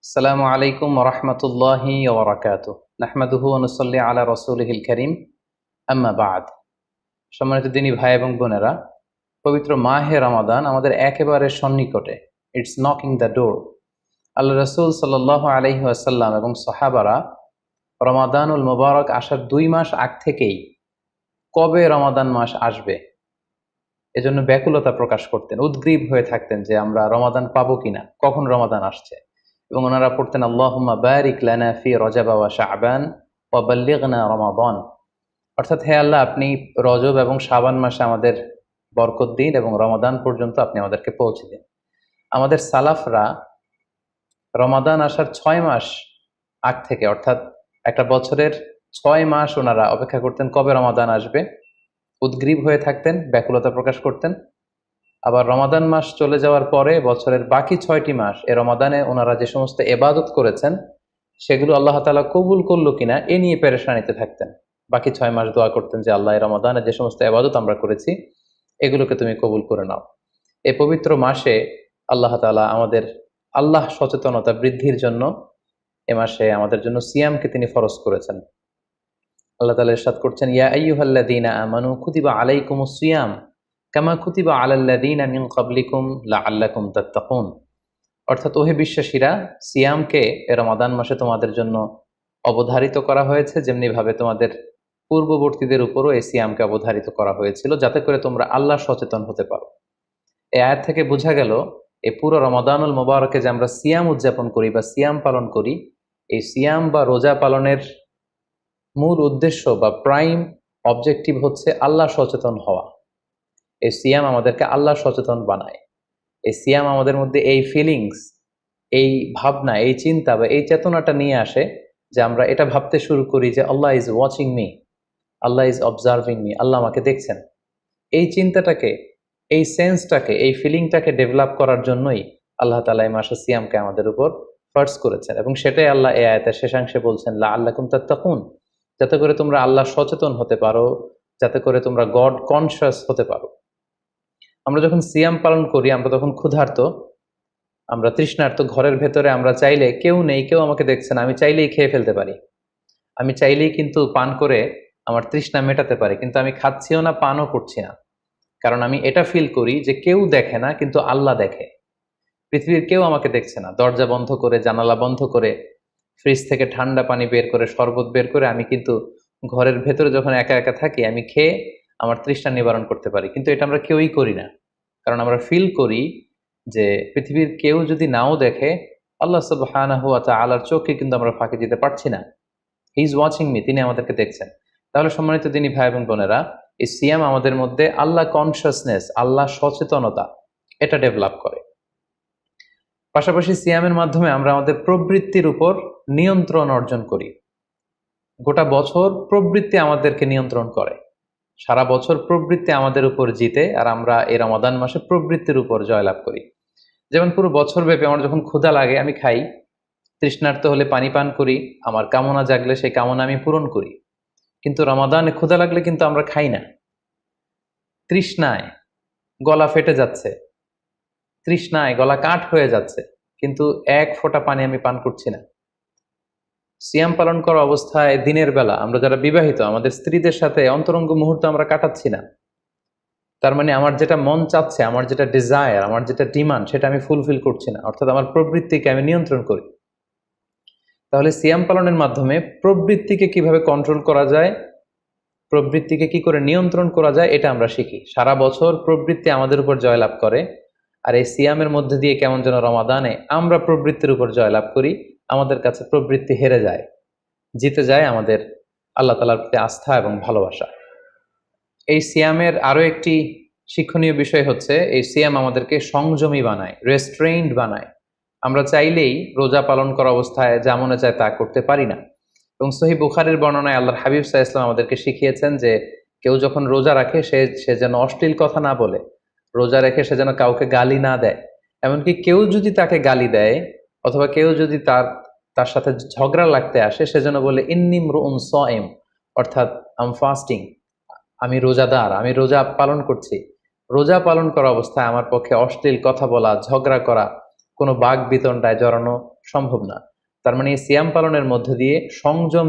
আসসালামু আলাইকুম ওরহমতুল্লাহি ওবরাকাতুহ। নাহমাদুহু ওয়া নুসাল্লি আলা রাসূলিহিল কারীম, আম্মা বা'দ। সম্মানিত দিনী ভাই এবং বোনেরা, পবিত্র মাহে রমাদান আমাদের একেবারে সন্নিকটে। It's knocking the door. আল্লাহ রাসূল সাল্লাল্লাহু আলাইহি ওয়াসাল্লাম এবং সাহাবারা রমাদানুল মুবারক আসার 2 মাস আগ থেকেই কবে রমাদান মাস আসবে এজন্য ব্যাকুলতা প্রকাশ করতেন, উদ্গ্রীব হয়ে থাকতেন যে আমরা রমাদান পাবো কিনা, কখন রমাদান আসছে। এবং ওনারা পড়তেন আল্লাহুম্মা বারিক লানা ফি রজব ওয়া শাবান ওয়া বাল্লিগনা রমাদান। অর্থাৎ হে আল্লাহ, আপনি রজব এবং শাবান মাসে আমাদের বরকত দিন এবং রমাদান পর্যন্ত আপনি আমাদেরকে পৌঁছে দিন। আমাদের সালাফরা রমাদান আসার 6 মাস আগ থেকে, অর্থাৎ একটা বছরের 6 মাস ওনারা অপেক্ষা করতেন কবে রমাদান আসবে, উদ্গ্রীব হয়ে থাকতেন, ব্যাকুলতা প্রকাশ করতেন। আবার রমাদান মাস চলে যাওয়ার পরে বছরের বাকি 6টি মাস এ রমাদানে ওনারা যে সমস্ত এবাদত করেছেন সেগুলো আল্লাহ তাআলা কবুল করলো কিনা এ নিয়ে পেরেশানিতে থাকতেন। বাকি 6 মাস দোয়া করতেন যে আল্লাহ, এই রমাদানে যে সমস্ত এবাদত আমরা করেছি এগুলোকে তুমি কবুল করে নাও। এই পবিত্র মাসে আল্লাহ তাআলা আমাদের আল্লাহ সচেতনতা বৃদ্ধির জন্য এ মাসে আমাদের জন্য সিয়ামকে তিনি ফরজ করেছেন। আল্লাহ তাআলা ইরশাদ করছেন, ইয়া আইয়ুহাল্লাযীনা আমানু কুতিবা আলাইকুমুস সিয়াম কামা কুতিবা আলাল্লাযীনা মিন ক্বাবলিকুম লাআল্লাকুম তাত্তাকুন। অর্থাৎ ওহে বিশ্বাসীরা, সিয়ামকে এ রমাদান মাসে তোমাদের জন্য অবধারিত করা হয়েছে, যেমনি ভাবে তোমাদের পূর্ববর্তীদের উপরও এই সিয়ামকে অবধারিত করা হয়েছিল, যাতে করে তোমরা আল্লাহ সচেতন হতে পারো। এই আয়াত থেকে বোঝা গেল এই পুরো রমাদানুল মুবারকে যে আমরা সিয়াম উদযাপন করি বা সিয়াম পালন করি, এই সিয়াম বা রোজা পালনের মূল উদ্দেশ্য বা প্রাইম অবজেক্টিভ হচ্ছে আল্লাহ সচেতন হওয়া। এই সিয়াম আমাদেরকে আল্লাহ সচেতন বানায়। এই সিয়াম আমাদের মধ্যে এই ফিলিংস, এই ভাবনা, এই চিন্তা বা এই চেতনাটা নিয়ে আসে যে আমরা এটা ভাবতে শুরু করি যে Allah is watching me, Allah is observing me, আল্লাহ আমাকে দেখছেন। এই চিন্তাটাকে, এই সেন্সটাকে, এই ফিলিংটাকে ডেভেলপ করার জন্যই আল্লাহ তাআলা এই মাসে সিয়ামকে আমাদের উপর ফার্জ করেছেন, এবং সেটাই আল্লাহ এই আয়াতের শেষাংশে বলছেন লাআল্লাকুম তাত্তাকুন, যাতে করে তোমরা আল্লাহ সচেতন হতে পারো, যাতে করে তোমরা গড কনশাস হতে পারো। আমরা যখন সিয়াম পালন করি আমরা তখন ক্ষুধার্ত, আমরা তৃষ্ণার্ত। ঘরের ভেতরে আমরা চাইলে, কেউ নেই, কেউ আমাকে দেখছে না, আমি চাইলেই খেয়ে ফেলতে পারি। আমি চাইলেই কিন্তু পান করে আমার তৃষ্ণা মেটাতে পারি, কিন্তু আমি খাচ্ছিও না, পানও করছি না। কারণ আমি এটা ফিল করি যে কেউ দেখে না, কিন্তু আল্লাহ দেখে। পৃথিবীর কেউ আমাকে দেখছে না। দরজা বন্ধ করে, জানালা বন্ধ করে, ফ্রিজ থেকে ঠান্ডা পানি বের করে, শরবত বের করে আমি কিন্তু ঘরের ভেতরে যখন একা একা থাকি আমি খেয়ে আমার তৃষ্ণা নিবারণ করতে পারি। কিন্তু এটা আমরা কেউই করি না, কারণ আমরা ফিল করি যে পৃথিবীর কেউ যদি নাও দেখে, আল্লাহ সুবহানাহু ওয়া তাআলার চোখে কিন্তু আমরা ফাঁকি দিতে পারছি না। হি ইজ ওয়াচিং মি, তিনি আমাদেরকে দেখছেন। তাহলে সম্মানিত দিনী ভাই এবং বোনেরা, এই সিয়াম আমাদের মধ্যে আল্লাহ কনসিয়াসনেস, আল্লাহ সচেতনতা এটা ডেভেলপ করে। পাশাপাশি সিয়ামের মাধ্যমে আমরা আমাদের প্রবৃত্তির উপর নিয়ন্ত্রণ অর্জন করি। গোটা বছর প্রবৃত্তি আমাদেরকে নিয়ন্ত্রণ করে, সারা বছর প্রবৃত্তি আমাদের উপর জিতে, আর আমরা এই রমাদান মাসে প্রবৃত্তির উপর জয়লাভ করি। যেমন পুরো বছর ব্যাপী আমার যখন ক্ষুধা লাগে আমি খাই, তৃষ্ণার্ত হলে পানি পান করি, আমার কামনা জাগলে সেই কামনা আমি পূরণ করি। কিন্তু রমাদানে ক্ষুধা লাগলে কিন্তু আমরা খাই না। তৃষ্ণায় গলা ফেটে যাচ্ছে, তৃষ্ণায় গলা কাঠ হয়ে যাচ্ছে, কিন্তু এক ফোঁটা পানি আমি পান করছি না। সিয়াম পালন করা অবস্থায় দিনের বেলা আমরা যারা বিবাহিত, আমাদের স্ত্রীদের সাথে অন্তরঙ্গ মুহূর্ত আমরা কাটাচ্ছি না। তার মানে আমার যেটা মন চাচ্ছে, আমার যেটা ডিজায়ার, আমার যেটা ডিমান্ড, সেটা আমি ফুলফিল করছি না। অর্থাৎ আমার প্রবৃত্তিকে আমি নিয়ন্ত্রণ করি। তাহলে সিয়াম পালনের মাধ্যমে প্রবৃত্তিকে কিভাবে কন্ট্রোল করা যায়, প্রবৃত্তিকে কি করে নিয়ন্ত্রণ করা যায়, এটা আমরা শিখি। সারা বছর প্রবৃত্তি আমাদের উপর জয়লাভ করে, আর এই সিয়ামের মধ্যে দিয়ে কেমন যেন রমাদানে আমরা প্রবৃত্তির উপর জয়লাভ করি। আমাদের কাছে প্রবৃত্তি হেরে যায়, জিতে যায় আমাদের আল্লাহ তাআলার প্রতি আস্থা এবং ভালোবাসা। এই সিয়ামের আরো একটি শিক্ষণীয় বিষয় হচ্ছে, এই সিয়াম আমাদেরকে সংযমী বানায়, রেস্ট্রেইনড বানায়। আমরা চাইলেই রোজা পালন করা অবস্থায় যা মনে চায় তা করতে পারি না। এবং সহিহ বুখারীর বর্ণনায় আল্লাহর হাবিব সাল্লাল্লাহু আলাইহি ওয়াসাল্লাম আমাদেরকে শিখিয়েছেন যে কেউ যখন রোজা রাখে সে যেন অশ্লীল কথা না বলে, রোজা রেখে সে যেন কাউকে গালি না দেয়। এমনকি কেউ যদি তাকে গালি দেয় অথবা কেউ যদি তার সাথে ঝগড়া লাগতে আসে, সে যেন বলে ইন্নী ইমরুউন সাইম, অর্থাৎ আই এম ফাস্টিং, আমি রোজাদার, আমি রোজা পালন করছি। রোজা পালন করা অবস্থায় আমার পক্ষে অশ্লীল কথা বলা, ঝগড়া করা কোনো বাক বিতণ্ডায় জড়ানো সম্ভব না। তার মানে এই সিয়াম পালনের মধ্য দিয়ে সংযম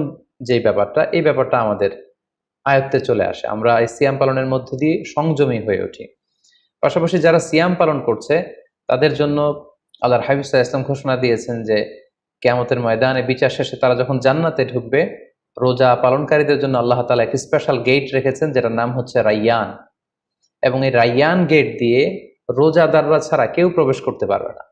যে ব্যাপারটা, এই ব্যাপারটা আমাদের আয়ত্তে চলে আসে। আমরা এই সিয়াম পালনের মধ্য দিয়ে সংযমী হয়ে উঠি। পাশাপাশি যারা সিয়াম পালন করছে তাদের জন্য আল্লাহর হাবিব সাল্লাল্লাহু আলাইহি ওয়াসাল্লাম ঘোষণা দিয়েছেন যে কিয়ামতের ময়দানে বিচার শেষে তারা যখন জান্নাতে ঢুকবে, রোজা পালনকারীদের জন্য আল্লাহ তাআলা একটি স্পেশাল গেট রেখেছেন যেটার নাম হচ্ছে রাইয়ান। এবং এই রাইয়ান গেট দিয়ে রোজাদাররা ছাড়া কেউ প্রবেশ করতে পারবে না।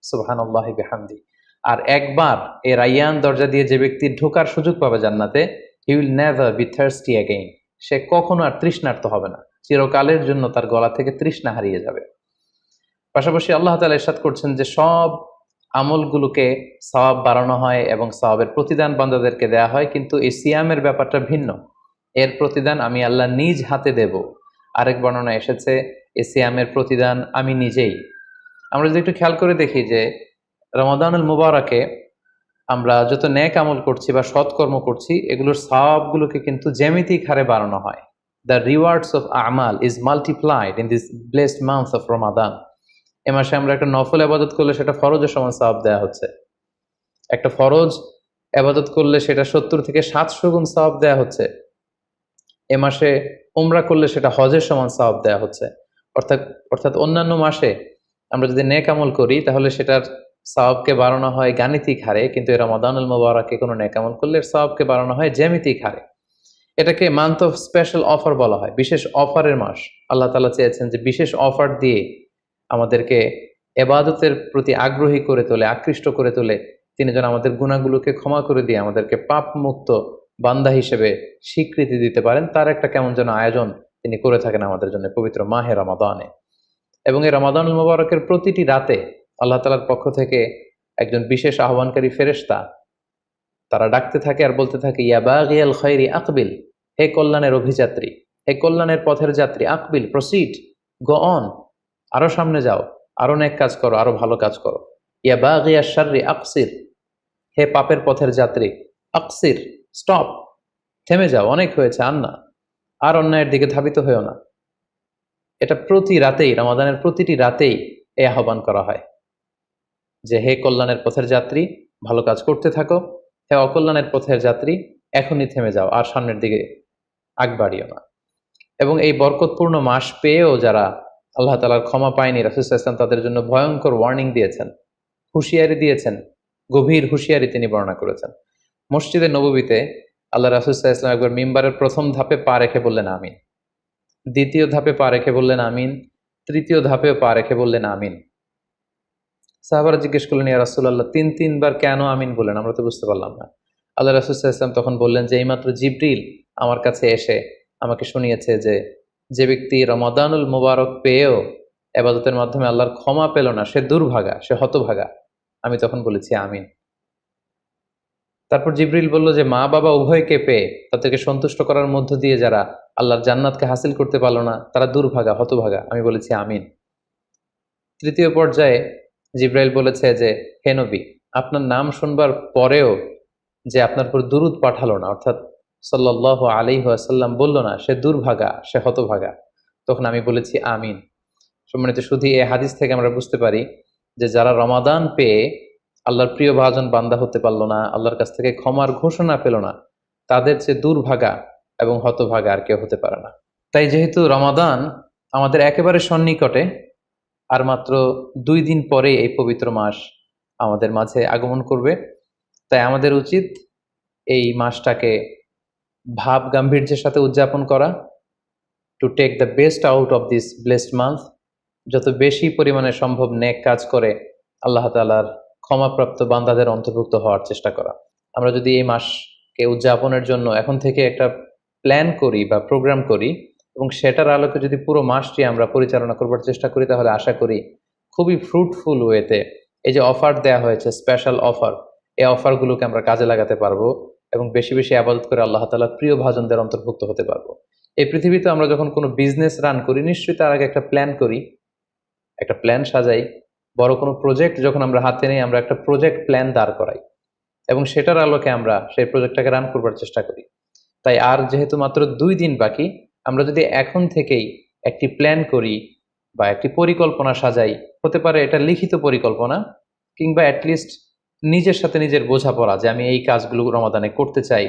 সুবহানাল্লাহি বিহামদি। আর একবার এই রাইয়ান দরজা দিয়ে যে ব্যক্তি ঢোকার সুযোগ পাবে জান্নাতে, he will never be thirsty again. সে কখনো আর তৃষ্ণার্ত হবে না, চিরকালের জন্য তার গলা থেকে তৃষ্ণা হারিয়ে যাবে। পাশাপাশি আল্লাহ তাআলা ইরশাদ করছেন যে সব আমলগুলোকে সওয়াব বাড়ানো হয় এবং সওয়াবের প্রতিদান বান্দাদেরকে দেয়া হয়, কিন্তু এই সিয়ামের ব্যাপারটা ভিন্ন। এর প্রতিদান আমি আল্লাহ নিজ হাতে দেব। আরেক বর্ণনা এসেছে এই সিয়ামের প্রতিদান আমি নিজেই। আমরা যদি একটু খেয়াল করে দেখি যে রমাদানুল মুবারাকে আমরা যত নেক আমল করছি বা সৎকর্ম করছি, এগুলোর সওয়াবগুলোকে কিন্তু জ্যামিতিক হারে বাড়ানো হয়। দ্য রিওয়ার্ডস অফ আমাল is multiplied in this blessed month of Ramadan. এ মাসে আমরা একটা নফল আবাদত করলে সেটা ফরজের সমান সওয়াব দেওয়া হচ্ছে। একটা ফরজ আবাদত করলে সেটা 70 থেকে 700 গুণ সওয়াব দেওয়া হচ্ছে। এ মাসে উমরা করলে সেটা হজের সমান সওয়াব দেওয়া হচ্ছে। অর্থাৎ অর্থাৎ অন্যান্য মাসে আমরা যদি নেক আমল করি তাহলে সেটার সওয়াবকে বাড়ানো হয় গাণিতিক হারে, কিন্তু এই রমাদানুল মুবারাকে কোনো নেক আমল করলে এর সওয়াবকে বাড়ানো হয় জ্যামিতিক হারে। এটাকে মান্থ অফ স্পেশাল অফার বলা হয়, বিশেষ অফারের মাস। আল্লাহ তাআলা চেয়েছেন যে বিশেষ অফার দিয়ে আমাদেরকে ইবাদতের প্রতি আগ্রহী করে তোলে, আকৃষ্ট করে তোলে। তিনি যেন আমাদের গুনাহগুলোকে ক্ষমা করে দিয়ে আমাদেরকে পাপ মুক্ত বান্দা হিসেবে স্বীকৃতি দিতে পারেন, তার একটা কেমন যেন আয়োজন তিনি করে থাকেন আমাদের জন্য পবিত্র মাহে রমাদানে। এবং এই রমাদানুল মুবারকের প্রতিটি রাতে আল্লাহ তাআলার পক্ষ থেকে একজন বিশেষ আহ্বানকারী ফেরেশতা তারা ডাকতে থাকে আর বলতে থাকে, ইয়া বাগিয়াল খায়রি আকবিল, হে কল্যাণের অভিযাত্রী, হে কল্যাণের পথের যাত্রী, আকবিল প্রসিড, গো অন, আরো সামনে যাও, আরো নেক কাজ করো, আরো ভালো কাজ করো। ইয়া বাগিয়াশ শাররি আকসির, হে পাপের পথের যাত্রী, আকসির স্টপ, থেমে যাও, অনেক হয়েছে, আর না, আর অন্যায়ের দিকে ধাবিত হয়েও না। এটা প্রতি রাতেই, রমাদানের প্রতিটি রাতেই এই আহ্বান করা হয় যে হে কল্যাণের পথের যাত্রী, ভালো কাজ করতে থাকো, হে অকল্যাণের পথের যাত্রী, এখনই থেমে যাও, আর সামনের দিকে আগ বাড়িও না। এবং এই বরকতপূর্ণ মাস পেয়েও যারা আল্লাহ তাআলার ক্ষমা পায়নি, রাসূল সাল্লাল্লাহু আলাইহি ওয়াসাল্লাম তাদের জন্য ভয়ঙ্কর ওয়ার্নিং দিয়েছেন, হুঁশিয়ারি দিয়েছেন, গভীর হুঁশিয়ারি তিনি বর্ণনা করেছেন। মসজিদে নববীতে আল্লাহ রাসূল সাল্লাল্লাহু আলাইহি ওয়াসাল্লাম একবার মিম্বারের প্রথম ধাপে পা রেখে বললেন আমিন, দ্বিতীয় ধাপে পা রেখে বললেন আমিন, তৃতীয় ধাপেও পা রেখে বললেন আমিন। সাহাবারা জিজ্ঞেস করলেন, ইয়া রাসূলুল্লাহ, তিনবার কেন আমিন বললেন? আমরা তো বুঝতে পারলাম না। আল্লাহ রাসূল সাল্লাল্লাহু আলাইহি ওয়াসাল্লাম তখন বললেন যে এইমাত্র জিবরিল আমার কাছে এসে আমাকে শুনিয়েছে যে যে ব্যক্তি রমাদানুল মুবারক পেয়েও ইবাদতের মাধ্যমে আল্লাহর ক্ষমা পেল না, সে দুর্ভাগা, সে হতভাগা। আমি তখন বলেছি আমিন। তারপর জিবরিল বলল যে মা বাবা উভয়কে পেয়ে তাদেরকে সন্তুষ্ট করার মধ্য দিয়ে যারা আল্লাহর জান্নাতকে হাসিল করতে পারলো না, তারা দুর্ভাগা, হতভাগা। আমি বলেছি আমিন। তৃতীয় পর্যায়ে জিব্রাইল বলেছে যে হে নবী, আপনার নাম শুনবার পরেও যে আপনার উপর দুরূদ পাঠালো না, অর্থাৎ সাল্লাল্লাহু আলাইহি ওয়াসাল্লাম বলল না, সে দুর্ভাগা, সে হতভাগা। তখন আমি বলেছি আমিন। সম্মানিত সুধী, এই হাদিস থেকে আমরা বুঝতে পারি যে যারা রমাদান পেয়ে আল্লাহর প্রিয় ভাজন বান্দা হতে পারলো না, আল্লাহর কাছ থেকে ক্ষমার ঘোষণা পেল না, তাদের যে দুর্ভাগা এবং হতভাগা আর কেউ হতে পারে না। তাই যেহেতু রমাদান আমাদের একেবারে সন্নিকটে, আর মাত্র 2 দিন পরে এই পবিত্র মাস আমাদের মাঝে আগমন করবে, তাই আমাদের উচিত এই মাসটাকে ভাব গাম্ভীর্যের সাথে উদযাপন করা, to take the best out of this blessed month, যত বেশি পরিমাণে সম্ভব নেক কাজ করে আল্লাহ তাআলার ক্ষমাপ্রাপ্ত বান্দাদের অন্তর্ভুক্ত হওয়ার চেষ্টা করা। আমরা যদি এই মাসকে উদযাপনের জন্য এখন থেকে একটা প্ল্যান করি বা প্রোগ্রাম করি এবং সেটার আলোকে যদি পুরো মাসটি আমরা পরিচালনা করবার চেষ্টা করি, তাহলে আশা করি খুবই ফ্রুটফুল ওয়েতে এই যে অফার দেয়া হয়েছে, স্পেশাল অফার, এই অফারগুলোকে আমরা কাজে লাগাতে পারবো এবং বেশি বেশি আবাদত করে আল্লাহ তাআলার প্রিয় ভাজনদের অন্তর্ভুক্ত হতে পারবো। এই পৃথিবীতে আমরা যখন কোনো বিজনেস রান করি, নিশ্চয়ই তার আগে একটা প্ল্যান করি, একটা প্ল্যান সাজাই। বড় কোনো প্রজেক্ট যখন আমরা হাতে নিই, আমরা একটা প্রজেক্ট প্ল্যান দাঁড় করাই এবং সেটার আলোকে আমরা সেই প্রজেক্টটাকে রান করবার চেষ্টা করি। তাই আর যেহেতু মাত্র 2 দিন বাকি, আমরা যদি এখন থেকেই একটি প্ল্যান করি বা একটি পরিকল্পনা সাজাই, হতে পারে এটা লিখিত পরিকল্পনা, কিংবা অ্যাটলিস্ট নিজের সাথে নিজের বোঝাপড়া যে আমি এই কাজগুলো রমাদানে করতে চাই,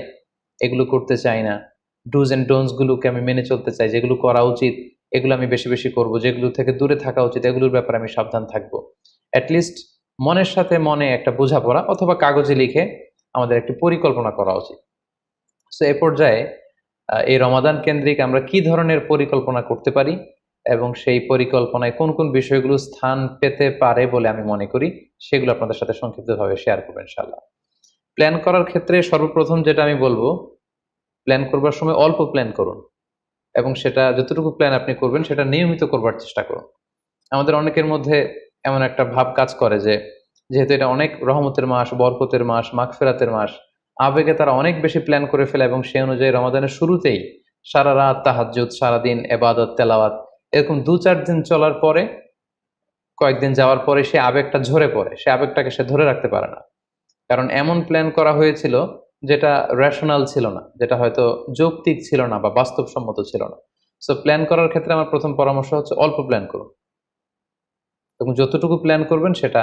এগুলো করতে চাই না, ডুজ অ্যান্ড ডোন্টস গুলোকে আমি মেনে চলতে চাই, যেগুলো করা উচিত এগুলো আমি বেশি বেশি করব, যেগুলো থেকে দূরে থাকা উচিত এগুলোর ব্যাপারে আমি সাবধান থাকবো। অ্যাটলিস্ট মনের সাথে মনে একটা বোঝাপড়া অথবা কাগজে লিখে আমাদের একটি পরিকল্পনা করা উচিত। সো এ পর্যায়ে এই রমাদান কেন্দ্রিক আমরা কি ধরনের পরিকল্পনা করতে পারি এবং সেই পরিকল্পনায় কোন কোন বিষয়গুলো স্থান পেতে পারে বলে আমি মনে করি, সেগুলো আপনাদের সাথে সংক্ষিপ্তভাবে শেয়ার করবো ইনশাআল্লাহ। প্ল্যান করার ক্ষেত্রে সর্বপ্রথম যেটা আমি বলবো, প্ল্যান করবার সময় অল্প প্ল্যান করুন এবং সেটা যতটুকু প্ল্যান আপনি করবেন সেটা নিয়মিত করবার চেষ্টা করুন। আমাদের অনেকের মধ্যে এমন একটা ভাব কাজ করে যে যেহেতু এটা অনেক রহমতের মাস, বরকতের মাস, মাগফিরাতের মাস, আবেগে তারা অনেক বেশি প্ল্যান করে ফেলে এবং সেই অনুযায়ী রমাদানের শুরুতেই সারা রাত তাহাজ্জুদ, সারাদিন এবাদত তেলাওয়াত, এরকম 2-4 দিন চলার পরে, কয়েকদিন যাওয়ার পরে সে আবেগটা ঝরে পড়ে, সে আবেগটাকে সে ধরে রাখতে পারে না। কারণ এমন প্ল্যান করা হয়েছিল যেটা রেশনাল ছিল না, যেটা হয়তো যৌক্তিক ছিল না বা বাস্তবসম্মত ছিল না। সো প্ল্যান করার ক্ষেত্রে আমার প্রথম পরামর্শ হচ্ছে অল্প প্ল্যান করুন এবং যতটুকু প্ল্যান করবেন সেটা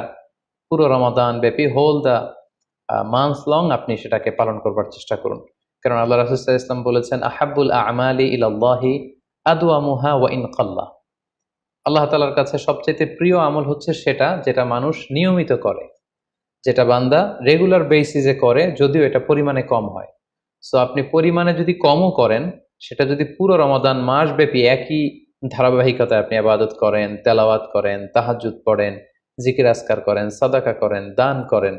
পুরো রমাদান ব্যাপী, হোল দ্য মান্থ লং আপনি সেটাকে পালন করবার চেষ্টা করুন। কারণ আল্লাহ রাসূল সাল্লাল্লাহু আলাইহি ওয়াসাল্লাম বলেছেন, আহাব্বুল আমালি ইলাল্লাহি আদওয়ামুহা ওয়া ইন কাল্লা। আল্লাহ তাআলার কাছে সবচেয়ে প্রিয় আমল হচ্ছে সেটা যেটা মানুষ নিয়মিত করে, যেটা বান্দা রেগুলার বেসিসে করে, যদিও এটা পরিমাণে কম হয়। সো আপনি পরিমাণে যদি কমও করেন, সেটা যদি পুরো রমাদান মাস ব্যাপী একই ধারাবাহিকতায় আপনি ইবাদত করেন, তেলাওয়াত করেন, তাহাজ্জুদ পড়েন, জিকির আজকার করেন, সাদাকা করেন, দান করেন,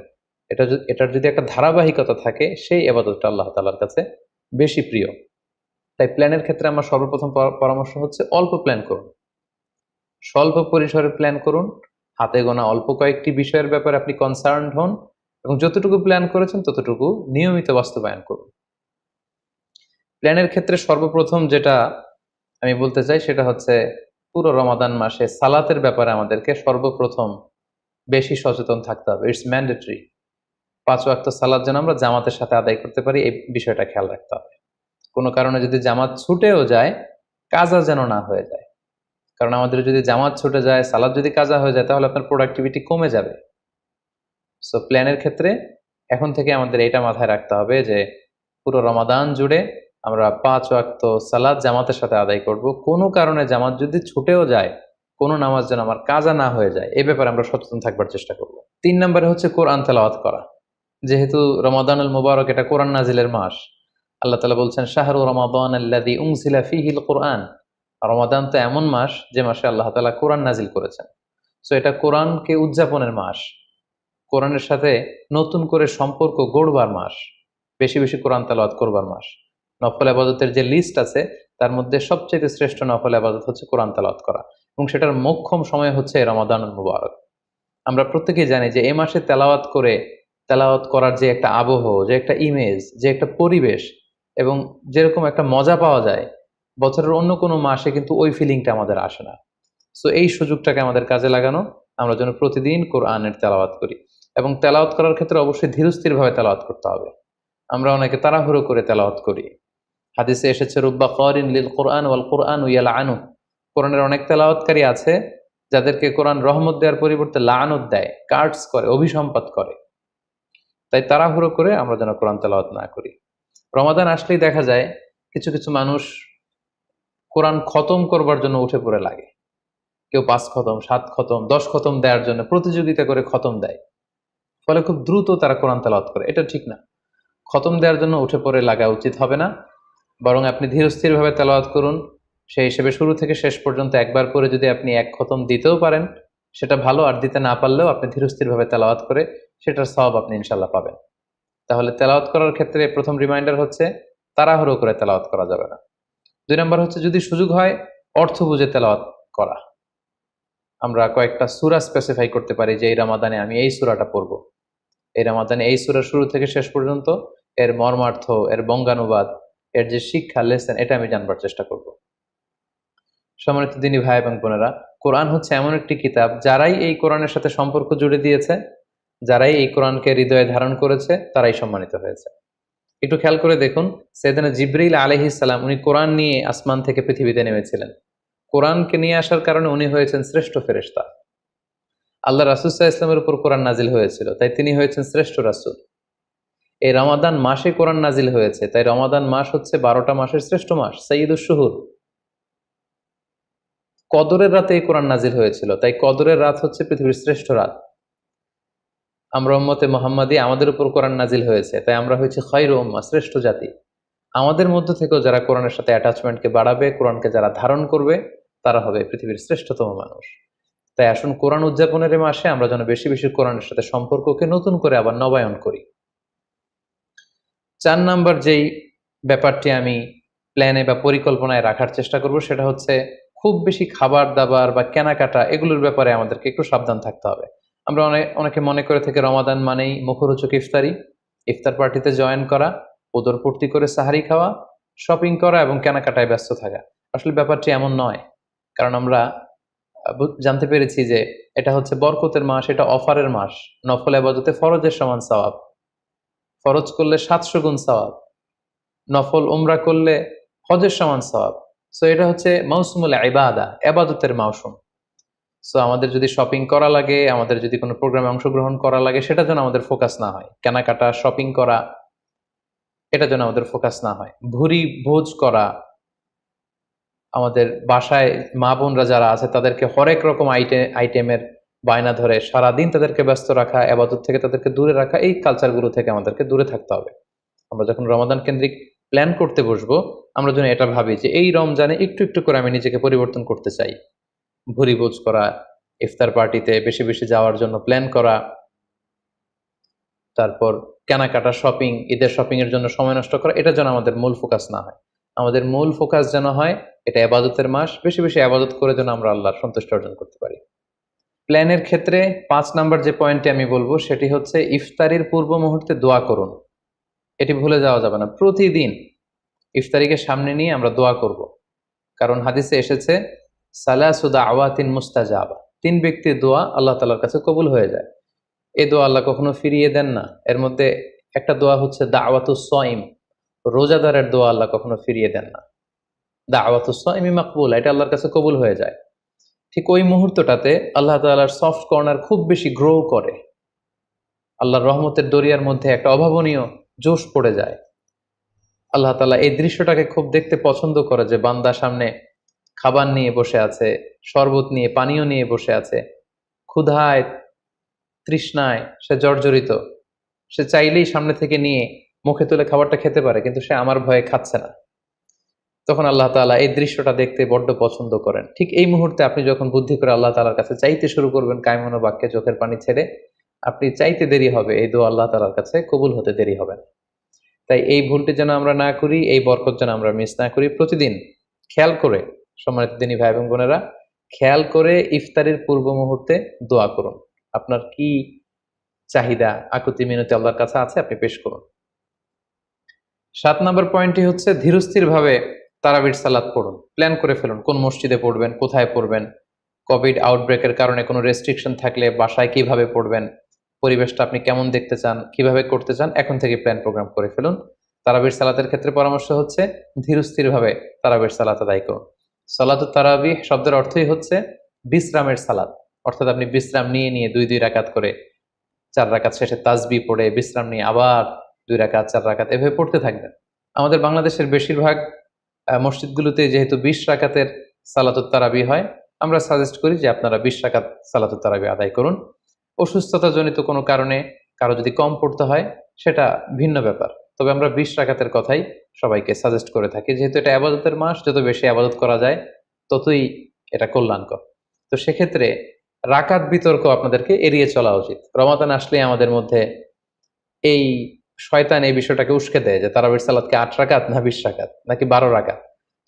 এটার যদি একটা ধারাবাহিকতা থাকে, সেই ইবাদতটা আল্লাহ তাআলার কাছে বেশি প্রিয়। তাই প্ল্যানের ক্ষেত্রে আমার সর্বপ্রথম পরামর্শ হচ্ছে অল্প প্ল্যান করুন, স্বল্প পরিসরে প্ল্যান করুন, হাতে গোনা অল্প কয়েকটি বিষয়ের ব্যাপারে আপনি কনসার্নড হন এবং যতটুকু প্ল্যান করেছেন ততটুকু নিয়মিত বাস্তবায়ন করুন। প্ল্যানের ক্ষেত্রে সর্বপ্রথম যেটা আমি বলতে চাই সেটা হচ্ছে পুরো রমাদান মাসে সালাতের ব্যাপারে আমাদেরকে সর্বপ্রথম বেশি সচেতন থাকতে হবে। It's mandatory. 5 ওয়াক্ত সালাত যেন আমরা জামাতের সাথে আদায় করতে পারি, এই বিষয়টা খেয়াল রাখতে হবে। কোনো কারণে যদি জামাত ছুটেও যায়, কাজা যেন না হয়ে যায়। কারণ আমাদের যদি জামাত ছুটে যায়, সালাত যদি কাজা হয়ে যায়, তাহলে আপনার প্রোডাক্টিভিটি কমে যাবে। সো প্ল্যানের ক্ষেত্রে এখন থেকে আমাদের এটা মাথায় রাখতে হবে যে পুরো রমাদান জুড়ে আমরা 5 ওয়াক্ত সালাত জামাতের সাথে আদায় করব। কোনো কারণে জামাত যদি ছুটেও যায়, কোনো নামাজ যেন আমার কাজা না হয়ে যায়, এই ব্যাপারে আমরা সচেতন থাকবার চেষ্টা করব। 3 নম্বরে হচ্ছে কোরআন তেলাওয়াত করা। যেহেতু রমাদানুল মুবারক, এটা কোরআন নাজিলের মাস। আল্লাহ তাআলা বলছেন, শাহরু রমাদান আল্লাযী উনজিলা ফীহিল কুরআন। রমাদান তো এমন মাস যে মাসে আল্লাহ তাআলা কোরআন নাজিল করেছেন। সো এটা কোরআনকে উদযাপনের মাস, কোরআনের সাথে নতুন করে সম্পর্ক গড়বার মাস, বেশি বেশি কোরআন তেলাওয়াত করবার মাস। নফল ইবাদতের যে লিস্ট আছে তার মধ্যে সবচেয়ে শ্রেষ্ঠ নফল ইবাদত হচ্ছে কোরআন তেলাওয়াত করা এবং সেটার মোক্ষম সময় হচ্ছে রমাদানুল মুবারক। আমরা প্রত্যেকেই জানি যে এই মাসে তেলাওয়াত করার যে একটা আবহ, যে একটা ইমেজ, যে একটা পরিবেশ এবং যেরকম একটা মজা পাওয়া যায়, বছরের অন্য কোনো মাসে কিন্তু ওই ফিলিংটা আমাদের আসে না। সো এই সুযোগটাকে আমাদের কাজে লাগানো, আমরা যেন প্রতিদিন কোরআনের তেলাওয়াত করি এবং তেলাওয়াত করার ক্ষেত্রে অবশ্যই ধীরস্থিরভাবে তেলাওয়াত করতে হবে। আমরা অনেকে তাড়াহুড়ো করে তেলাওয়াত করি। হাদিসে এসেছে, রুব্বা কারিন লিল কোরআন ওয়াল কোরআন ইয়ালআনু। কোরআনের অনেক তেলাওয়াতকারী আছে যাদেরকে কোরআন রহমত দেওয়ার পরিবর্তে লানত দেয়, কার্ডস করে, অভিসম্পাত করে। তাই তাড়াহুড়ো করে আমরা যেন কোরআন তেলাওয়াত না করি। রমাদান আসলেই দেখা যায় কিছু কিছু মানুষ কোরআন খতম করবার জন্য উঠে পড়ে লাগে। কেউ 5 খতম, 7 খতম, 10 খতম দেওয়ার জন্য প্রতিযোগিতা করে খতম দেয়। ফলে খুব দ্রুত তারা কোরআন তেলাওয়াত করে। এটা ঠিক না। খতম দেওয়ার জন্য উঠে পড়ে লাগা উচিত হবে না, বরং আপনি ধীরস্থিরভাবে তেলাওয়াত করুন। সেই হিসেবে শুরু থেকে শেষ পর্যন্ত একবার করে যদি আপনি 1 খতম দিতেও পারেন সেটা ভালো, আর দিতে না পারলেও আপনি ধীরস্থিরভাবে তেলাওয়াত করে সেটার সওয়াব আপনি ইনশাল্লাহ পাবেন। তাহলে তেলাওয়াত করার ক্ষেত্রে প্রথম রিমাইন্ডার হচ্ছে তাড়াহুড়ো করে তেলাওয়াত করা যাবে না। 2 নম্বর হচ্ছে যদি সুযোগ হয় অর্থ বুঝে তেলাওয়াত করা। আমরা কয়েকটা সূরা স্পেসিফাই করতে পারি যে এই রমাদানে আমি এই সূরাটা পড়ব, এই রমাদানে এই সূরার শুরু থেকে শেষ পর্যন্ত এর মর্মার্থ, এর বঙ্গানুবাদ, এর যে শিক্ষা লেসন, এটা আমি জানবার চেষ্টা করব। সম্মানিত দিনী ভাই এবং বোনেরা, কোরআন হচ্ছে এমন একটি কিতাব, যারাই এই কোরআনের সাথে সম্পর্ক জুড়ে দিয়েছে, যারাই এই কোরআনকে হৃদয়ে ধারণ করেছে, তারাই সম্মানিত হয়েছে। একটু খেয়াল করে দেখুন, সাইয়েদনা জিবরিল আলাইহিস সালাম, উনি কোরআন নিয়ে আসমান থেকে পৃথিবীতে নেমেছিলেন। কোরআনকে নিয়ে আসার কারণে উনি হয়েছেন শ্রেষ্ঠ ফেরেশতা। আল্লাহ রাসূল সাল্লাল্লাহু আলাইহি ওয়াসাল্লামের উপর কোরআন নাজিল হয়েছিল, তাই তিনি হয়েছেন শ্রেষ্ঠ রাসূল। এই রমাদান মাসে কোরআন নাজিল হয়েছে, তাই রমাদান মাস হচ্ছে 12টা মাসের শ্রেষ্ঠ মাস, সাইয়্যিদুশ শুহুর। কদরের রাতে এই কোরআন নাজিল হয়েছিল, তাই কদরের রাত হচ্ছে পৃথিবীর শ্রেষ্ঠ রাত। আমরা উম্মতে মুহাম্মাদী, আমাদের উপর কোরআন নাজিল হয়েছে, তাই আমরা হয়েছি খায়রু উম্মাহ, শ্রেষ্ঠ জাতি। আমাদের মধ্য থেকেও যারা কোরআনের সাথে অ্যাটাচমেন্টকে বাড়াবে, কোরআনকে যারা ধারণ করবে, তারা হবে পৃথিবীর শ্রেষ্ঠতম মানুষ। তাই আসুন কোরআন উদযাপনের এই মাসে আমরা যেন বেশি বেশি কোরআনের সাথে সম্পর্ককে নতুন করে আবার নবায়ন করি। 4 নাম্বার যেই ব্যাপারটি আমি প্ল্যানে বা পরিকল্পনায় রাখার চেষ্টা করব, সেটা হচ্ছে খুব বেশি খাবার দাবার বা কেনাকাটা এগুলোর ব্যাপারে আমাদেরকে একটু সাবধান থাকতে হবে। আমরা অনেকে মনে করে থেকে রমাদান মানেই মুখরোচক ইফতারি, ইফতার পার্টিতে জয়েন করা, উদরপূর্তি করে সাহারি খাওয়া, শপিং করা এবং কেনাকাটায় ব্যস্ত থাকা। আসলে ব্যাপারটি এমন নয়, কারণ আমরা জানতে পেরেছি যে এটা হচ্ছে বরকতের মাস, এটা অফারের মাস। নফল ইবাদতে ফরজের সমান সওয়াব, ফরজ করলে 700 গুণ সওয়াব, নফল উমরা করলে হজের সমান সওয়াব। সো এটা হচ্ছে মৌসুমুল ইবাদা, ইবাদতের মৌসুম। সো আমাদের যদি শপিং করা লাগে, আমাদের যদি কোনো প্রোগ্রামে অংশগ্রহণ করা লাগে, সেটা যেন আমাদের ফোকাস না হয়। কেনাকাটা, শপিং করা, এটা যেন আমাদের ফোকাস না হয়। ভুরি ভোজ করা, আমাদের বাসায় মা বোনরা যারা আছে তাদেরকে হরেক রকম আইটেমের বায়না ধরে সারাদিন তাদেরকে ব্যস্ত রাখা, ইবাদত থেকে তাদেরকে দূরে রাখা, এই কালচারগুলো থেকে আমাদেরকে দূরে থাকতে হবে। আমরা যখন রমাদান কেন্দ্রিক প্ল্যান করতে বসবো, আমরা যেন এটা ভাবি যে এই রমজানে একটু একটু করে আমি নিজেকে পরিবর্তন করতে চাই। ভুরি ভোজ করা, ইফতার পার্টিতে বেশি বেশি যাওয়ার জন্য প্ল্যান করা, তারপর কেনাকাটা, শপিং, ঈদের শপিং এর জন্য সময় নষ্ট করা, এটা যেন আমাদের মূল ফোকাস না হয়। আমাদের মূল ফোকাস যেন হয় এটা ইবাদতের মাস, বেশি বেশি ইবাদত করে যেন আমরা আল্লাহর সন্তুষ্টি অর্জন করতে পারি। প্ল্যানের ক্ষেত্রে 5 নাম্বার যে পয়েন্টটি আমি বলবো সেটি হচ্ছে ইফতারির পূর্ব মুহূর্তে দোয়া করুন। এটি ভুলে যাওয়া যাবে না। প্রতিদিন ইফতারিকে সামনে নিয়ে আমরা দোয়া করব, কারণ হাদিসে এসেছে সালাসু দাওয়াতিন মুস্তাজাবা, 3 ব্যক্তির দোয়া আল্লাহ তাআলার কাছে কবুল হয়ে যায়। এই দোয়া আল্লাহ কখনো ফিরিয়ে দেন না। এর মধ্যে একটা দোয়া হচ্ছে দাওয়াতুস সাইম, রোজাদারের দোয়া আল্লাহ কখনো ফিরিয়ে দেন না। দাওয়াতুস সাইমি মাকবুল, এটা আল্লাহর কাছে কবুল হয়ে যায়। ঠিক ওই মুহূর্তটাতে আল্লাহ তাআলার সফট কর্নার খুব বেশি গ্রো করে, আল্লাহর রহমতের দরিয়ার মধ্যে একটা অভাবনীয় জোশ পড়ে যায়। আল্লাহ তাআলা এই দৃশ্যটাকে খুব দেখতে পছন্দ করে যে বান্দা সামনে খাবার নিয়ে বসে আছে, শরবত নিয়ে, পানীয় নিয়ে বসে আছে, ক্ষুধায় তৃষ্ণায় সে জর্জরিত, সে চাইলেই সামনে থেকে নিয়ে মুখে তুলে খাবারটা খেতে পারে, কিন্তু সে আমার ভয়ে খাচ্ছে না। তখন আল্লাহ তাআলা এই দৃশ্যটা দেখতে বড্ড পছন্দ করেন। ঠিক এই মুহূর্তে আপনি যখন বুদ্ধি করে আল্লাহ তাআলার কাছে চাইতে শুরু করবেন, কায়মনো বাক্যে চোখের পানি ছেড়ে, আপনি চাইতে দেরি হবে, এই দোয়া আল্লাহ তাআলার কাছে কবুল হতে দেরি হবে না। তাই এই ভুলটি যেন আমরা না করি, এই বরকত যেন আমরা মিস না করি। প্রতিদিন খেয়াল করে, সম্মানিত দিনী ভাই এবং বোনেরা, খেয়াল করে ইফতারের পূর্ব মুহূর্তে দোয়া করুন। আপনার কি চাহিদা, আকুতি মিনতি আল্লাহর কাছে আছে, আপনি পেশ করুন। 7 নম্বর পয়েন্টটি হচ্ছে ধীরস্থির ভাবে তারাবির সালাত পড়ুন। প্ল্যান করে ফেলুন কোন মসজিদে পড়বেন, কোথায় পড়বেন, কোভিড আউটব্রেকের কারণে কোনো রেস্ট্রিকশন থাকলে বাসায় কিভাবে পড়বেন, পরিবেশটা আপনি কেমন দেখতে চান, কিভাবে করতে চান, এখন থেকে প্ল্যান প্রোগ্রাম করে ফেলুন। তারাবির সালাতের ক্ষেত্রে পরামর্শ হচ্ছে ধীরস্থির ভাবে তারাবির সালাত আদায় করুন। সালাতুত তারাবিহ শব্দের অর্থই হচ্ছে বিশ্রামের সালাত, অর্থাৎ আপনি বিশ্রাম নিয়ে নিয়ে 2 রাকাত করে, 4 রাকাত শেষে তাসবিহ পড়ে বিশ্রাম নিয়ে আবার 2 রাকাত, 4 রাকাত এভাবে পড়তে থাকবেন। আমাদের বাংলাদেশের বেশিরভাগ মসজিদগুলোতে যেহেতু 20 রাকাতের সালাতুত তারাবি হয়, আমরা সাজেস্ট করি যে আপনারা 20 রাকাত সালাতুত তারাবি আদায় করুন। অসুস্থতাজনিত কোনো কারণে কারো যদি কম পড়তে হয় সেটা ভিন্ন ব্যাপার, তবে আমরা 20 রাকাতের কথাই সবাইকে সাজেস্ট করে থাকি, যেহেতু এটা ইবাদতের মাস, যত বেশি ইবাদত করা যায় ততই এটা কল্যাণকর। তো সেক্ষেত্রে রাকাত বিতর্ক আপনাদেরকে এড়িয়ে চলা উচিত। রমাদান আসলে আমাদের মধ্যে এই শয়তান এই বিষয়টাকে উস্কে দেয় যে তারাবির সালাতকে 8 রাকাত না 20 রাকাত নাকি 12 রাকাত।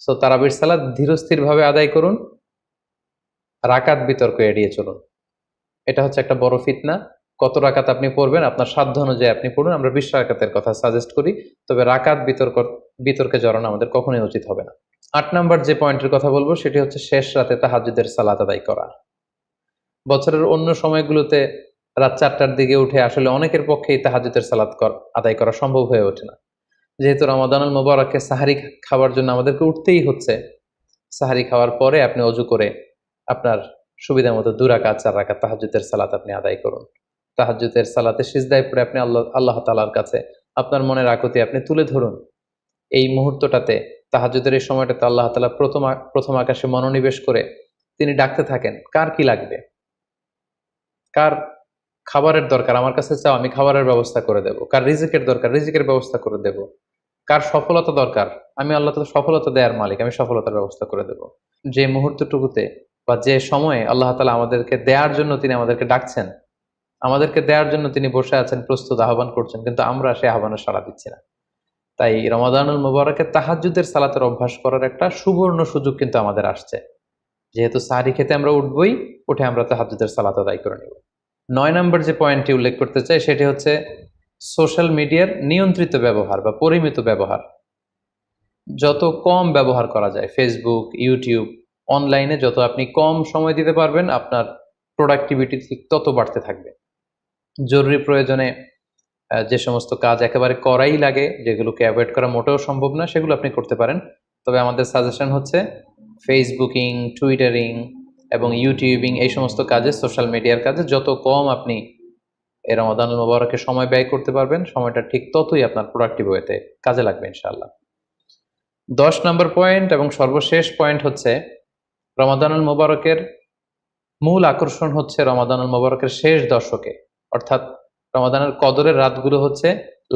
সো তারাবির সালাত ধীরস্থির ভাবে আদায় করুন, রাকাত বিতর্ক এড়িয়ে চলুন। এটা হচ্ছে একটা বড় ফিতনা। কত রাকাত আপনি পড়বেন আপনার সাধ্য অনুযায়ী আপনি পড়ুন। আমরা 20 রাকাতের কথা সাজেস্ট করি, তবে রাকাত বিতর্কে জড়ানো আমাদের কখনোই উচিত হবে না। 8 নাম্বার যে পয়েন্টের কথা বলবো সেটি হচ্ছে শেষ রাতে তাহাজ্জুদের সালাত আদায় করা। বছরের অন্য সময়গুলোতে রাত 4টার দিকে উঠে আসলে অনেকের পক্ষেই তাহাজ্জুদের সালাত আদায় করা সম্ভব হয়ে ওঠে না। যেহেতু রমাদানুল মুবারকে সাহারি খাবার জন্য আমাদেরকে উঠতেই হচ্ছে, সাহারি খাওয়ার পরে আপনি অজু করে আপনার সুবিধা মতো 2 রাকাত 4 রাকাত তাহাজ্জুদের সালাত আপনি আদায় করুন। তাহাজ্জুদের সালাতে সিজদায় পড়ে আপনি আল্লাহ তাআলার কাছে আপনার মনের আকুতি আপনি তুলে ধরুন। এই মুহূর্তটাতে তাহাজ্জুদের এই সময়টাতে আল্লাহ তাআলা প্রথম আকাশে মনোনিবেশ করে তিনি ডাকতে থাকেন, কার কি লাগবে? কার খাবারের দরকার? আমার কাছে চাও, আমি খাবারের ব্যবস্থা করে দেব। কার রিজিকের দরকার? রিজিকের ব্যবস্থা করে দেব। কার সফলতা দরকার? আমি আল্লাহ তাআলা সফলতা দেওয়ার মালিক, আমি সফলতার ব্যবস্থা করে দেব। যে মুহূর্তটুকুতে বা যে সময়ে আল্লাহ তাআলা আমাদেরকে দেয়ার জন্য তিনি আমাদেরকে ডাকছেন, আমাদেরকে দেয়ার জন্য তিনি বসে আছেন, প্রস্তুত আহ্বান করছেন, কিন্তু আমরা সেই আহ্বানে সাড়া দিচ্ছি না। তাই রমাদানুল মুবারকে তাহাজ্জুদের সালাতের অভ্যাস করার একটা সুবর্ণ সুযোগ কিন্তু আমাদের আসছে। যেহেতু সাহরি খেতে আমরা উঠবই, উঠে আমরা তাহাজ্জুদের সালাত আদায় করে নেব। 9 নম্বর যে পয়েন্টটি উল্লেখ করতে চাই সেটি হচ্ছে সোশ্যাল মিডিয়ার নিয়ন্ত্রিত ব্যবহার বা পরিমিত ব্যবহার। যত কম ব্যবহার করা যায় ফেসবুক, ইউটিউব, অনলাইনে যত আপনি কম সময় দিতে পারবেন, আপনার প্রোডাক্টিভিটি ঠিক তত বাড়তে থাকবে। জরুরি প্রয়োজনে যে সমস্ত কাজ একেবারে করাই লাগে, যেগুলোকে অ্যাভয়েড করা মোটেও সম্ভব না, সেগুলো আপনি করতে পারেন। তবে আমাদের সাজেশন হচ্ছে ফেসবুকিং, টুইটারিং এবং ইউটিউবিং, এই সমস্ত কাজে, সোশ্যাল মিডিয়ার কাজে যত কম আপনি এই রমাদানুল মুবারকে সময় ব্যয় করতে পারবেন, সময়টা ঠিক ততই আপনার প্রোডাক্টিভ ওয়েতে কাজে লাগবে ইনশাআল্লাহ। 10 নম্বর পয়েন্ট এবং সর্বশেষ পয়েন্ট হচ্ছে রমাদানুল মুবারকের মূল আকর্ষণ হচ্ছে রমাদানুল মুবারকের শেষ দশকে, অর্থাৎ রমাদানের কদরের রাতগুলো হচ্ছে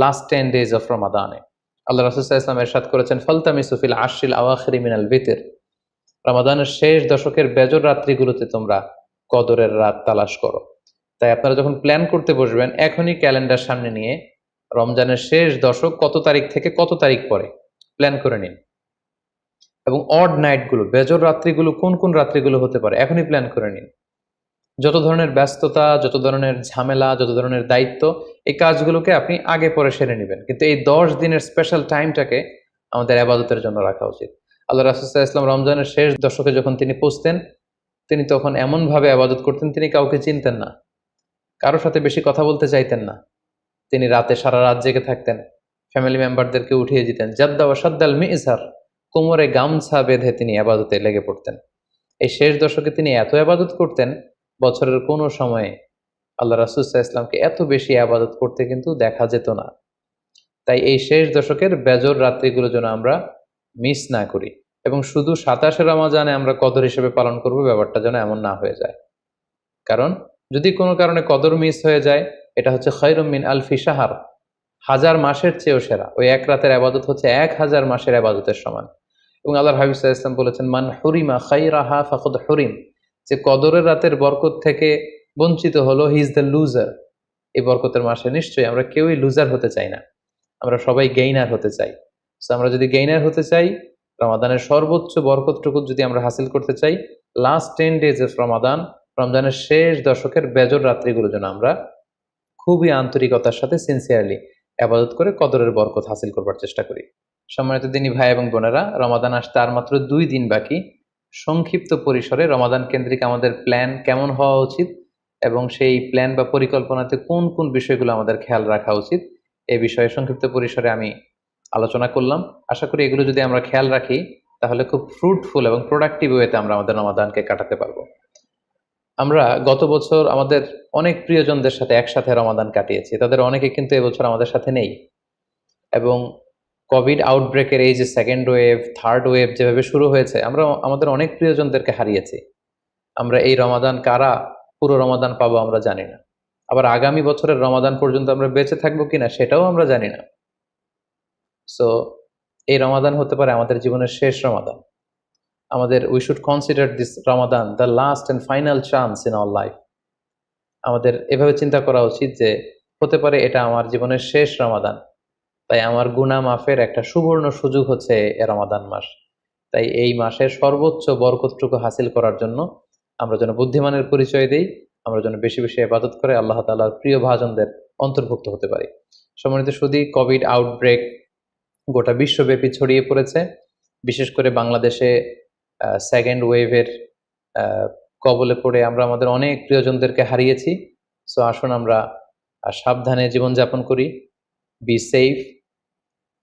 লাস্ট 10 ডেজ অফ রমাদানে। আল্লাহ রাসূল সাল্লাল্লাহু আলাইহি ওয়াসাল্লাম ইরশাদ করেছেন, ফালতামিসু ফিল আশরিল আওয়াখিরি মিনাল বিতর, রমাদানের শেষ দশকের বেজর রাত্রিগুলোতে তোমরা কদরের রাত তালাশ করো। তাই আপনারা যখন প্ল্যান করতে বসবেন, এখনই ক্যালেন্ডার সামনে নিয়ে রমজানের শেষ দশক কত তারিখ থেকে কত তারিখ পরে প্ল্যান করে নিন, এবং অড নাইটগুলো, বেজর রাত্রিগুলো কোন কোন রাত্রিগুলো হতে পারে এখনই প্ল্যান করে নিন। যত ধরনের ব্যস্ততা, যত ধরনের ঝামেলা, যত ধরনের দায়িত্ব, এই কাজগুলোকে আপনি আগে পরে সেরে নেবেন, কিন্তু এই 10 দিনের স্পেশাল টাইমটাকে আমাদের ইবাদতের জন্য রাখা উচিত। আল্লাহ রাসূল সাল্লাল্লাহু আলাইহি ওয়াসাল্লাম রমজানের শেষ দশকে যখন তিনি পৌঁছতেন, তিনি তখন এমনভাবে ইবাদত করতেন, তিনি কাউকে চিনতেন না, কারোর সাথে বেশি কথা বলতে চাইতেন না। তিনি রাতে সারা রাত জেগে থাকতেন, ফ্যামিলি মেম্বারদেরকে উঠিয়ে দিতেন, জাদ্দা ওয়া সাদ্দাল মিজহার, কোমরে গামছা বেঁধে তিনি ইবাদতে লেগে পড়তেন। এই শেষ দশকে তিনি এত ইবাদত করতেন, বছরের কোনো সময়ে আল্লাহ রাসূল সাল্লাল্লাহু আলাইহি ওয়াসাল্লামকে এত বেশি ইবাদত করতে কিন্তু দেখা যেত না। তাই এই শেষ দশকের বেজর রাত্রিগুলো যেন আমরা মিস না করি, এবং শুধু 27 রমজানে আমরা কদর হিসেবে পালন করব, ব্যাপারটা যেন এমন না হয়ে যায়। কারণ যদি কোনো কারণে কদর মিস হয়ে যায়, এটা হচ্ছে খায়রুম মিন আলফি শাহর, 1000 মাসের চেয়েও সেরা। ওই এক রাতের ইবাদত হচ্ছে 1000 মাসের ইবাদতের সমান। এবং আল্লাহর হাবিব সাল্লাল্লাহু আলাইহি ওয়াসাল্লাম বলেছেন, মান হুরিমা খায়রাহা ফাকাদ হুরিম, যে কদরের রাতের বরকত থেকে বঞ্চিত হলো, হি ইজ দ্য লুজার। এই বরকতের মাসে নিশ্চয়ই আমরা কেউই লুজার হতে চাই না, আমরা সবাই গেইনার হতে চাই। সো আমরা যদি গেইনার হতে চাই, রমাদানের সর্বোচ্চ বরকতটুকু যদি আমরা হাসিল করতে চাই, লাস্ট 10 ডেজ অফ রমাদান, রমজানের শেষ দশকের বেজর রাত্রিগুলো যেন আমরা খুবই আন্তরিকতার সাথে সিনসিয়ারলি ইবাদত করে কদরের বরকত হাসিল করবার চেষ্টা করি। সম্মানিত দিনী ভাই এবং বোনেরা, রমাদান আসতে আর মাত্র 2 দিন বাকি। সংক্ষিপ্ত পরিসরে রমাদান কেন্দ্রিক আমাদের প্ল্যান কেমন হওয়া উচিত এবং সেই প্ল্যান বা পরিকল্পনাতে কোন কোন বিষয়গুলো আমাদের খেয়াল রাখা উচিত, এই বিষয়ে সংক্ষিপ্ত পরিসরে আমি আলোচনা করলাম। আশা করি এগুলো যদি আমরা খেয়াল রাখি, তাহলে খুব ফ্রুটফুল এবং প্রোডাক্টিভ ওয়েতে আমরা আমাদের রমাদানকে কাটাতে পারবো। আমরা গত বছর আমাদের অনেক প্রিয়জনদের সাথে একসাথে রমাদান কাটিয়েছি, তাদের অনেকে কিন্তু এবছর আমাদের সাথে নেই। এবং কোভিড আউটব্রেকের এই যে সেকেন্ড ওয়েভ, থার্ড ওয়েভ যেভাবে শুরু হয়েছে, আমরা আমাদের অনেক প্রিয়জনদেরকে হারিয়েছি। আমরা এই রমাদান কারা পুরো রমাদান পাবো আমরা জানি না, আবার আগামী বছরের রমাদান পর্যন্ত আমরা বেঁচে থাকবো কিনা সেটাও আমরা জানি না। সো এই রমাদান হতে পারে আমাদের জীবনের শেষ রমাদান। আমাদের we should consider this Ramadan the last and final chance in our life. আমাদের এভাবে চিন্তা করা উচিত যে হতে পারে এটা আমার জীবনের শেষ রমাদান, তাই আমার গুনাহ মাফের একটা সুবর্ণ সুযোগ হচ্ছে এ রমাদান মাস। তাই এই মাসের সর্বোচ্চ বরকতটুকু হাসিল করার জন্য আমরা যেন বুদ্ধিমানের পরিচয় দেই, আমরা যেন বেশি বেশি ইবাদত করে আল্লাহ তাআলার প্রিয় ভাজনদের অন্তর্ভুক্ত হতে পারি। সম্মানিত সুধী, কোভিড আউটব্রেক গোটা বিশ্বব্যাপী ছড়িয়ে পড়েছে। বিশেষ করে বাংলাদেশে সেকেন্ড ওয়েভের কবলে পড়ে আমরা আমাদের অনেক প্রিয়জনদেরকে হারিয়েছি। সো আসুন আমরা সাবধানে জীবনযাপন করি। বি সেফ,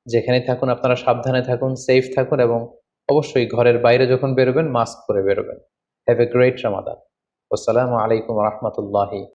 যেখানে থাকুন আপনারা সাবধানে থাকুন, সেফ থাকুন এবং অবশ্যই ঘরের বাইরে যখন বেরোবেন মাস্ক পরে বেরোবেন। হ্যাভ এ গ্রেট রমাদান। আসসালামু আলাইকুম রহমতুল্লাহি